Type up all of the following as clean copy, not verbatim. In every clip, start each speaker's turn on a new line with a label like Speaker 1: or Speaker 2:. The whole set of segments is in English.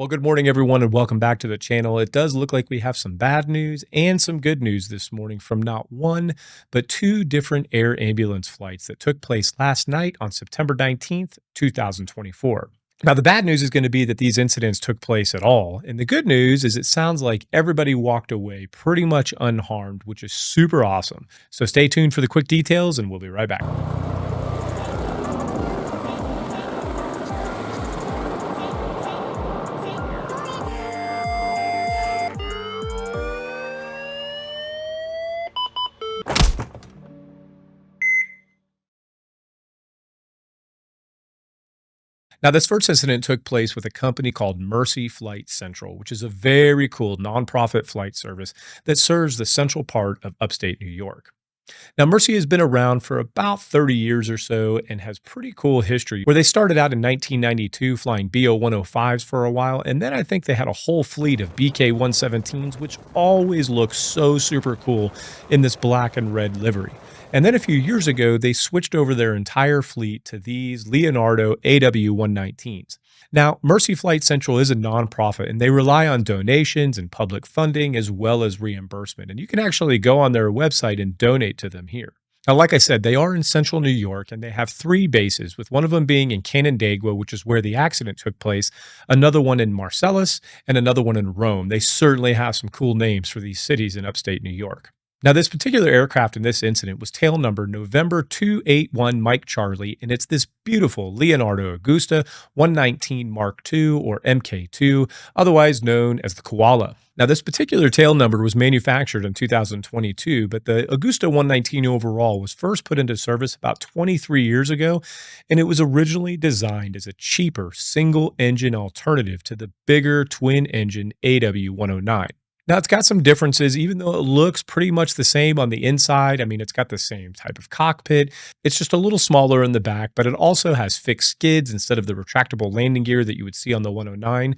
Speaker 1: Well, good morning, everyone, and welcome back to the channel. It does look like we have some bad news and some good news this morning from not one, but two different air ambulance flights that took place last night on September 19th, 2024. Now, the bad news is going to be that these incidents took place at all. And the good news is it sounds like everybody walked away pretty much unharmed, which is super awesome. So stay tuned for the quick details, and we'll be right back. Now, this first incident took place with a company called Mercy Flight Central, which is a very cool nonprofit flight service that serves the central part of upstate New York. Now, Mercy has been around for about 30 years or so and has pretty cool history where they started out in 1992 flying BO 105s for a while. And then I think they had a whole fleet of BK 117s, which always look so super cool in this black and red livery. And then a few years ago, they switched over their entire fleet to these Leonardo AW 119s. Now, Mercy Flight Central is a nonprofit, and they rely on donations and public funding as well as reimbursement. And you can actually go on their website and donate to them here. Now, like I said, they are in central New York, and they have three bases, with one of them being in Canandaigua, which is where the accident took place, another one in Marcellus, and another one in Rome. They certainly have some cool names for these cities in upstate New York. Now, this particular aircraft in this incident was tail number November 281 Mike Charlie, and it's this beautiful Leonardo Augusta 119 Mark II, or MK2, otherwise known as the Koala. Now, this particular tail number was manufactured in 2022, but the Augusta 119 overall was first put into service about 23 years ago, and it was originally designed as a cheaper single-engine alternative to the bigger twin-engine AW109. Now, it's got some differences, even though it looks pretty much the same on the inside. I mean, it's got the same type of cockpit. It's just a little smaller in the back, but it also has fixed skids instead of the retractable landing gear that you would see on the 109.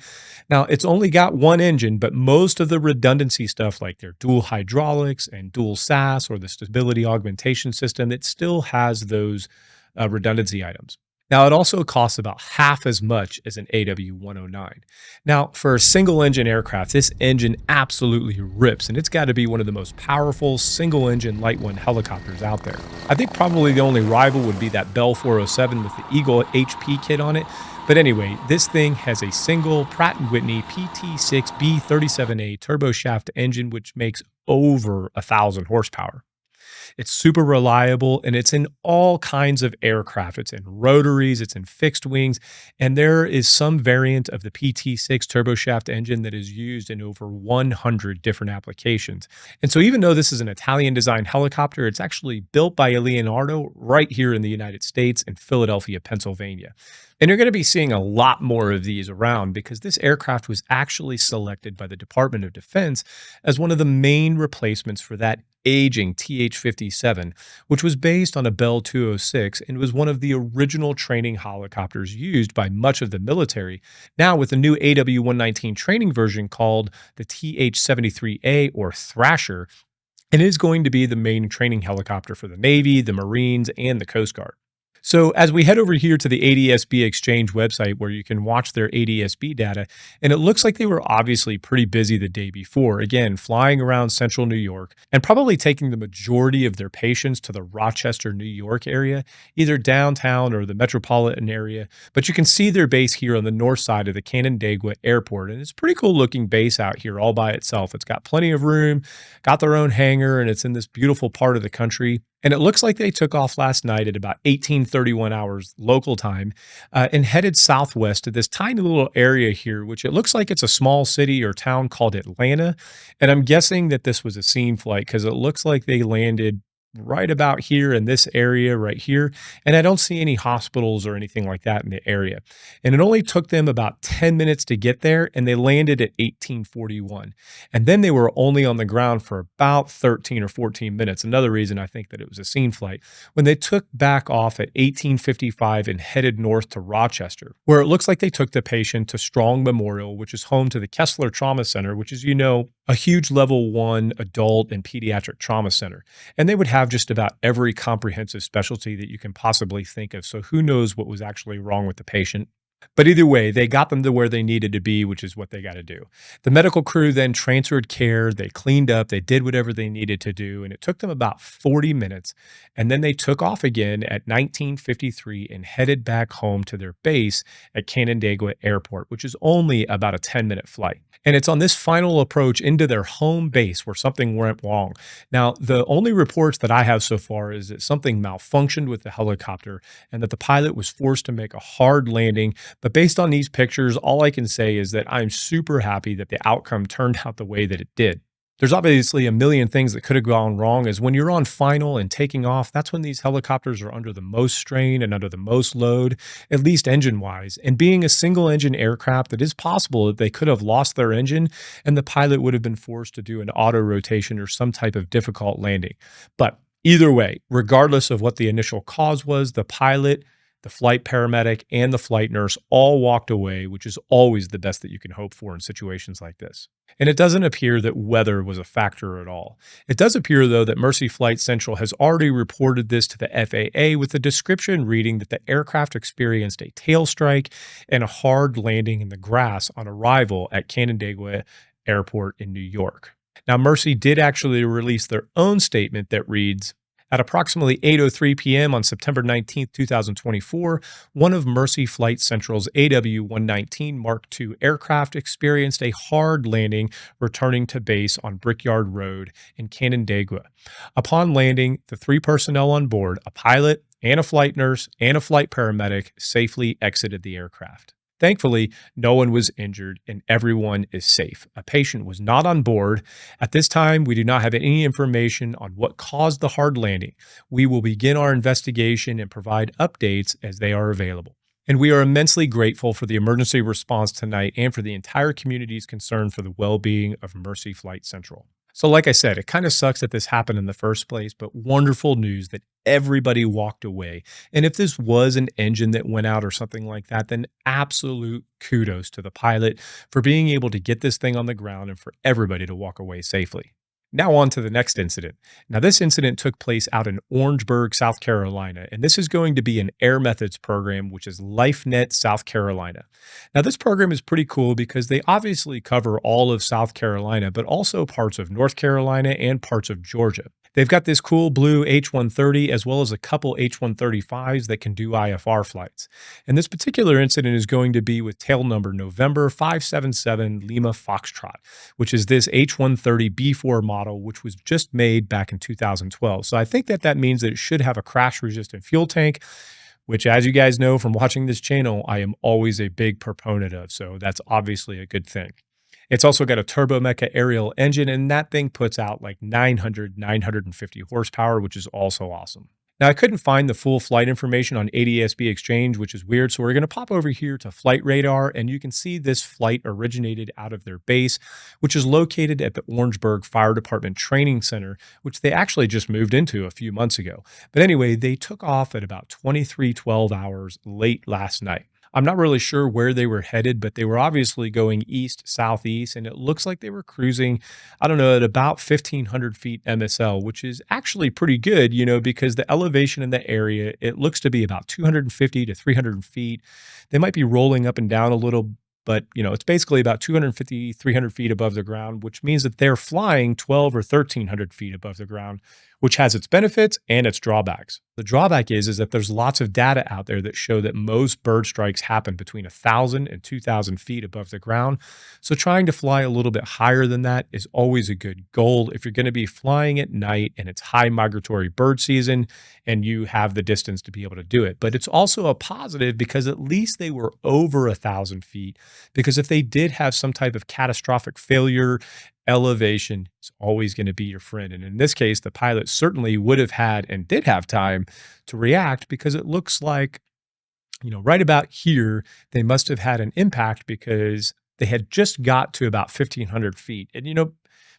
Speaker 1: Now, it's only got one engine, but most of the redundancy stuff like their dual hydraulics and dual SAS or the stability augmentation system, it still has those redundancy items. Now, it also costs about half as much as an AW109. Now, for a single-engine aircraft, this engine absolutely rips, and it's got to be one of the most powerful single-engine Light 1 helicopters out there. I think probably the only rival would be that Bell 407 with the Eagle HP kit on it. But anyway, this thing has a single Pratt & Whitney PT6B37A turboshaft engine, which makes over 1,000 horsepower. It's super reliable, and it's in all kinds of aircraft. It's in rotaries, it's in fixed wings, and there is some variant of the PT6 turboshaft engine that is used in over 100 different applications. And so even though this is an Italian-designed helicopter, it's actually built by Leonardo right here in the United States in Philadelphia, Pennsylvania. And you're going to be seeing a lot more of these around because this aircraft was actually selected by the Department of Defense as one of the main replacements for that aging TH-57, which was based on a Bell 206 and was one of the original training helicopters used by much of the military, now with the new AW119 training version called the TH-73A or Thrasher. And it is going to be the main training helicopter for the Navy, the Marines, and the Coast Guard. So as we head over here to the ADS-B Exchange website where you can watch their ADS-B data, and it looks like they were obviously pretty busy the day before, again, flying around central New York and probably taking the majority of their patients to the Rochester, New York area, either downtown or the metropolitan area. But you can see their base here on the north side of the Canandaigua Airport, and it's a pretty cool looking base out here all by itself. It's got plenty of room, got their own hangar, and it's in this beautiful part of the country. And it looks like they took off last night at about 18:31 hours local time and headed southwest to this tiny little area here, which it looks like it's a small city or town called Atlanta. And I'm guessing that this was a scene flight because it looks like they landed right about here in this area right here. And I don't see any hospitals or anything like that in the area. And it only took them about 10 minutes to get there, and they landed at 18:41. And then they were only on the ground for about 13 or 14 minutes. Another reason I think that it was a scene flight. When they took back off at 18:55 and headed north to Rochester, where it looks like they took the patient to Strong Memorial, which is home to the Kessler Trauma Center, which is, you know, a huge level 1 adult and pediatric trauma center. And they would have just about every comprehensive specialty that you can possibly think of. So who knows what was actually wrong with the patient. But either way, they got them to where they needed to be, which is what they got to do. The medical crew then transferred care. They cleaned up. They did whatever they needed to do. And it took them about 40 minutes. And then they took off again at 1953 and headed back home to their base at Canandaigua Airport, which is only about a 10-minute flight. And it's on this final approach into their home base where something went wrong. Now, the only reports that I have so far is that something malfunctioned with the helicopter and that the pilot was forced to make a hard landing. But based on these pictures, all I can say is that I'm super happy that the outcome turned out the way that it did. There's obviously a million things that could have gone wrong, as when you're on final and taking off, that's when these helicopters are under the most strain and under the most load, at least engine-wise. And being a single-engine aircraft, it is possible that they could have lost their engine and the pilot would have been forced to do an auto rotation or some type of difficult landing. But either way, regardless of what the initial cause was, the pilot, the flight paramedic, and the flight nurse all walked away, which is always the best that you can hope for in situations like this. And it doesn't appear that weather was a factor at all. It does appear, though, that Mercy Flight Central has already reported this to the FAA with a description reading that the aircraft experienced a tail strike and a hard landing in the grass on arrival at Canandaigua Airport in New York. Now, Mercy did actually release their own statement that reads, at approximately 8:03 p.m. on September 19, 2024, one of Mercy Flight Central's AW-119 Mark II aircraft experienced a hard landing returning to base on Brickyard Road in Canandaigua. Upon landing, the three personnel on board, a pilot and a flight nurse and a flight paramedic, safely exited the aircraft. Thankfully, no one was injured and everyone is safe. A patient was not on board. At this time, we do not have any information on what caused the hard landing. We will begin our investigation and provide updates as they are available. And we are immensely grateful for the emergency response tonight and for the entire community's concern for the well-being of Mercy Flight Central. So like I said, it kind of sucks that this happened in the first place, but wonderful news that everybody walked away. And if this was an engine that went out or something like that, then absolute kudos to the pilot for being able to get this thing on the ground and for everybody to walk away safely. Now on to the next incident. Now this incident took place out in Orangeburg, South Carolina, and this is going to be an Air Methods program, which is LifeNet South Carolina. Now this program is pretty cool because they obviously cover all of South Carolina, but also parts of North Carolina and parts of Georgia. They've got this cool blue H-130 as well as a couple H-135s that can do IFR flights. And this particular incident is going to be with tail number November 577 Lima Foxtrot, which is this H-130 B4 model, which was just made back in 2012. So I think that means that it should have a crash-resistant fuel tank, which, as you guys know from watching this channel, I am always a big proponent of. So that's obviously a good thing. It's also got a turbomeca aerial engine, and that thing puts out like 950 horsepower, which is also awesome. Now, I couldn't find the full flight information on ADSB Exchange, which is weird, so we're going to pop over here to Flight Radar, and you can see this flight originated out of their base, which is located at the Orangeburg Fire Department Training Center, which they actually just moved into a few months ago. But anyway, they took off at about 23:12 hours late last night. I'm not really sure where they were headed, but they were obviously going east-southeast, and it looks like they were cruising, I don't know, at about 1,500 feet MSL, which is actually pretty good, because the elevation in the area, it looks to be about 250 to 300 feet. They might be rolling up and down a little, but, it's basically about 250, 300 feet above the ground, which means that they're flying 12 or 1,300 feet above the ground, which has its benefits and its drawbacks. The drawback is that there's lots of data out there that show that most bird strikes happen between 1,000 and 2,000 feet above the ground. So trying to fly a little bit higher than that is always a good goal if you're going to be flying at night and it's high migratory bird season and you have the distance to be able to do it. But it's also a positive because at least they were over 1,000 feet, because if they did have some type of catastrophic failure, elevation is always going to be your friend. And in this case, the pilot certainly would have had and did have time to react, because it looks like, right about here, they must have had an impact because they had just got to about 1,500 feet. And,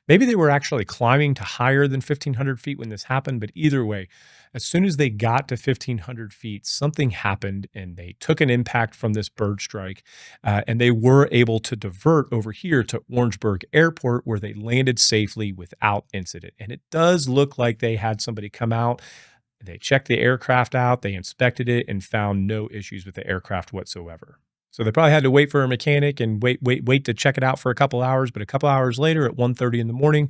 Speaker 1: maybe they were actually climbing to higher than 1,500 feet when this happened. But either way, as soon as they got to 1,500 feet, something happened and they took an impact from this bird strike. And they were able to divert over here to Orangeburg Airport, where they landed safely without incident. And it does look like they had somebody come out. They checked the aircraft out, they inspected it, and found no issues with the aircraft whatsoever. So they probably had to wait for a mechanic and wait to check it out for a couple hours. But a couple hours later at 1:30 in the morning,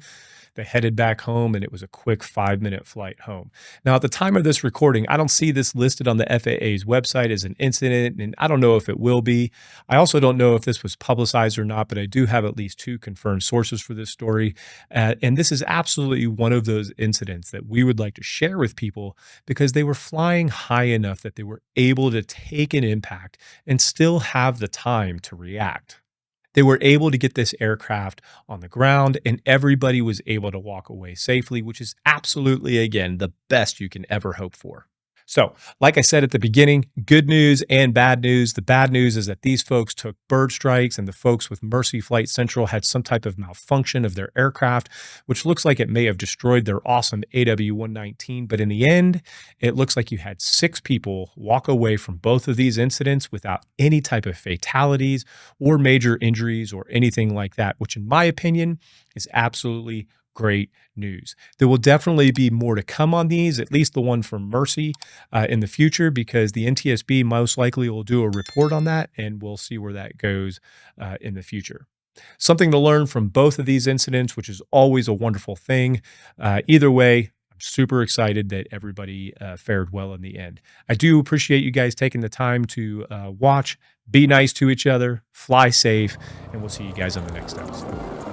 Speaker 1: they headed back home, and it was a quick 5-minute flight home. Now, at the time of this recording, I don't see this listed on the FAA's website as an incident, and I don't know if it will be. I also don't know if this was publicized or not, but I do have at least two confirmed sources for this story. And this is absolutely one of those incidents that we would like to share with people because they were flying high enough that they were able to take an impact and still have the time to react. They were able to get this aircraft on the ground and everybody was able to walk away safely, which is absolutely, again, the best you can ever hope for. So, like I said at the beginning, good news and bad news. The bad news is that these folks took bird strikes, and the folks with Mercy Flight Central had some type of malfunction of their aircraft, which looks like it may have destroyed their awesome AW119. But in the end, it looks like you had 6 people walk away from both of these incidents without any type of fatalities or major injuries or anything like that, which, in my opinion, is absolutely great news. There will definitely be more to come on these, at least the one from Mercy in the future, because the NTSB most likely will do a report on that, and we'll see where that goes in the future. Something to learn from both of these incidents, which is always a wonderful thing. Either way, I'm super excited that everybody fared well in the end. I do appreciate you guys taking the time to watch. Be nice to each other, fly safe, and we'll see you guys on the next episode.